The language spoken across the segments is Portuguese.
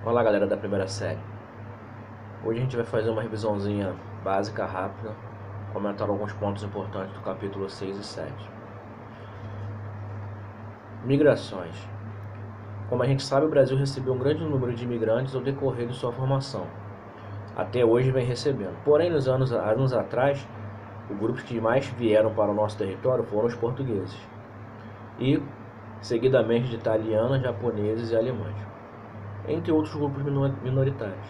Olá galera da primeira série. Hoje a gente vai fazer uma revisãozinha básica, rápida, comentar alguns pontos importantes do capítulo 6 e 7. Migrações. Como a gente sabe, o Brasil recebeu um grande número de imigrantes ao decorrer de sua formação. Até hoje vem recebendo. Porém, nos anos atrás, os grupos que mais vieram para o nosso território foram os portugueses. E, seguidamente, de italianos, japoneses e alemães, entre outros grupos minoritários.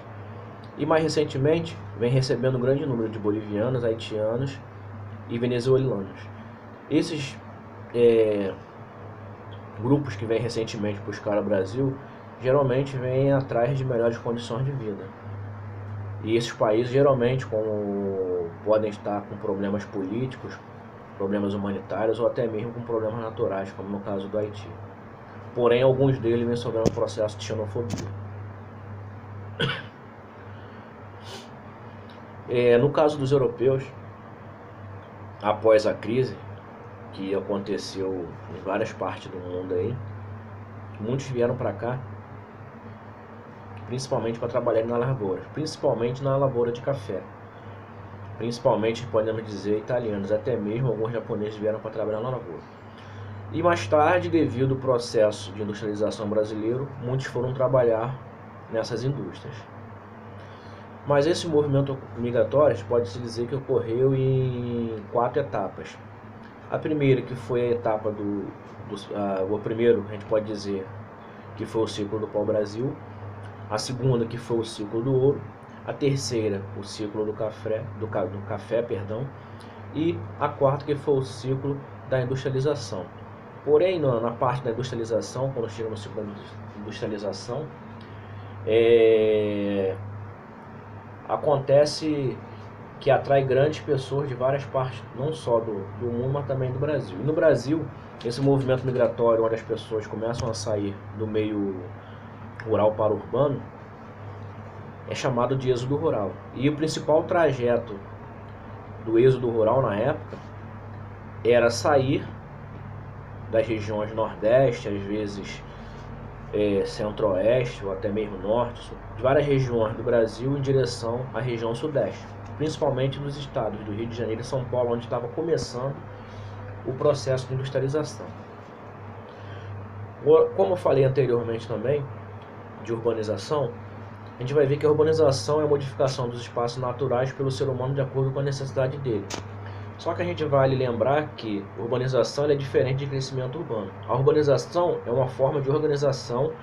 E mais recentemente, vem recebendo um grande número de bolivianos, haitianos e venezuelanos. Esses grupos que vêm recentemente buscar o Brasil, geralmente vêm atrás de melhores condições de vida. E esses países geralmente podem estar com problemas políticos, problemas humanitários ou até mesmo com problemas naturais, como no caso do Haiti. Porém, alguns deles vêm sofrendo um processo de xenofobia. No caso dos europeus, após a crise que aconteceu em várias partes do mundo aí, muitos vieram para cá, principalmente para trabalhar na lavoura, principalmente na lavoura de café. Principalmente, podemos dizer, italianos, até mesmo alguns japoneses vieram para trabalhar na lavoura. E mais tarde, devido ao processo de industrialização brasileiro, muitos foram trabalhar nessas indústrias. Mas esse movimento migratório pode-se dizer que ocorreu em 4 etapas. A primeira, que foi a etapa o primeiro, a gente pode dizer que foi o ciclo do pau-brasil. A segunda, que foi o ciclo do ouro. A terceira, o ciclo do café, e a quarta, que foi o ciclo da industrialização. Porém, na parte da industrialização, quando chega no ciclo da industrialização, acontece que atrai grandes pessoas de várias partes, não só do mundo, mas também do Brasil. E no Brasil, esse movimento migratório, onde as pessoas começam a sair do meio rural para o urbano, é chamado de êxodo rural. E o principal trajeto do êxodo rural na época era sair das regiões nordeste, às vezes centro-oeste ou até mesmo norte, sul, de várias regiões do Brasil em direção à região sudeste, principalmente nos estados do Rio de Janeiro e São Paulo, onde estava começando o processo de industrialização. Como eu falei anteriormente também, de urbanização, a gente vai ver que a urbanização é a modificação dos espaços naturais pelo ser humano de acordo com a necessidade dele. Só que a gente vale lembrar que urbanização é diferente de crescimento urbano. A urbanização é uma forma de organização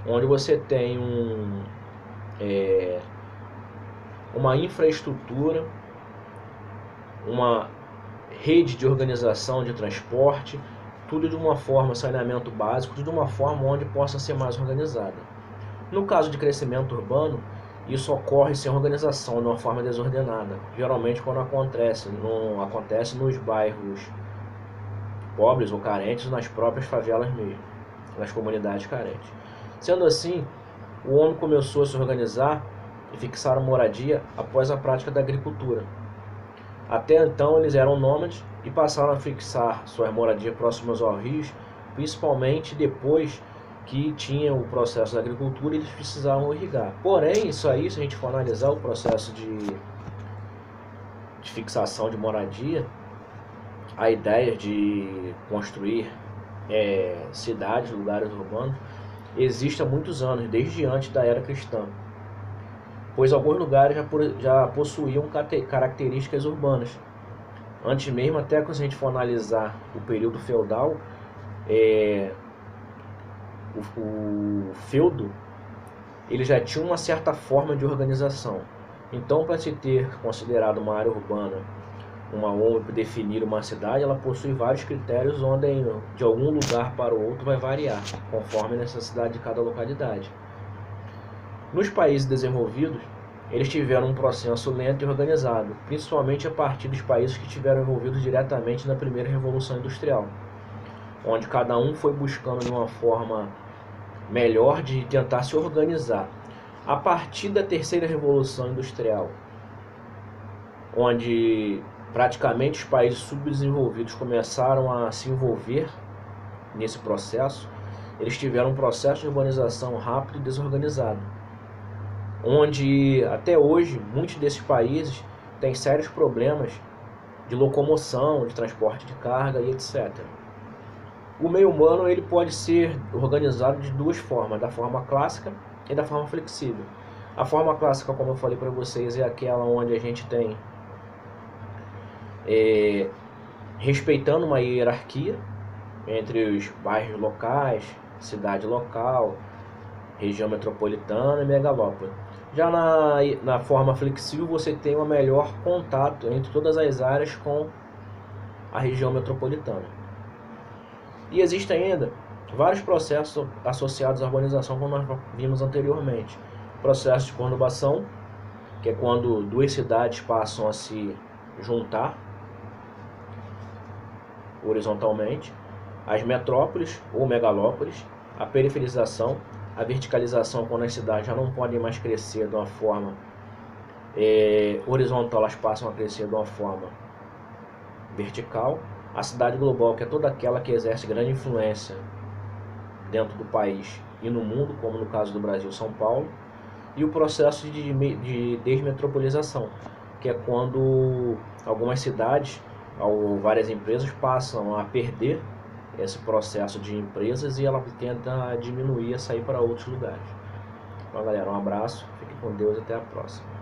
onde você tem uma infraestrutura, uma rede de organização de transporte, tudo de uma forma, saneamento básico, tudo de uma forma onde possa ser mais organizada. No caso de crescimento urbano, isso ocorre sem organização, de uma forma desordenada. Geralmente quando acontece nos bairros pobres ou carentes, nas próprias favelas mesmo, nas comunidades carentes. Sendo assim, o homem começou a se organizar e fixar a moradia após a prática da agricultura. Até então eles eram nômades e passaram a fixar suas moradias próximas aos rios, principalmente depois que tinha o processo da agricultura e eles precisavam irrigar. Porém, se a gente for analisar o processo de fixação de moradia, a ideia de construir cidades, lugares urbanos, existe há muitos anos, desde antes da era cristã, pois alguns lugares já possuíam características urbanas. Antes mesmo, até que se a gente for analisar o período feudal, o feudo ele já tinha uma certa forma de organização. Então, para se ter considerado uma área urbana, ou definir uma cidade, ela possui vários critérios onde de algum lugar para o outro vai variar, conforme a necessidade de cada localidade. Nos países desenvolvidos, eles tiveram um processo lento e organizado, principalmente a partir dos países que estiveram envolvidos diretamente na primeira Revolução Industrial, onde cada um foi buscando de uma forma melhor de tentar se organizar. A partir da terceira Revolução Industrial, onde praticamente os países subdesenvolvidos começaram a se envolver nesse processo, eles tiveram um processo de urbanização rápido e desorganizado. onde até hoje muitos desses países têm sérios problemas de locomoção, de transporte de carga e etc. O meio humano ele pode ser organizado de duas formas, da forma clássica e da forma flexível. A forma clássica, como eu falei para vocês, é aquela onde a gente tem respeitando uma hierarquia entre os bairros locais, cidade local, região metropolitana e megalópole. Já na forma flexível, você tem um melhor contato entre todas as áreas com a região metropolitana. E existem ainda vários processos associados à urbanização, como nós vimos anteriormente. Processo de conurbação, que é quando duas cidades passam a se juntar horizontalmente. As metrópoles ou megalópolis, a periferização, a verticalização, quando as cidades já não podem mais crescer de uma forma horizontal, elas passam a crescer de uma forma vertical. A cidade global, que é toda aquela que exerce grande influência dentro do país e no mundo, como no caso do Brasil, São Paulo. E o processo de desmetropolização, que é quando algumas cidades ou várias empresas passam a perder esse processo de empresas e ela tenta diminuir e sair para outros lugares. Então, galera, um abraço, fique com Deus e até a próxima.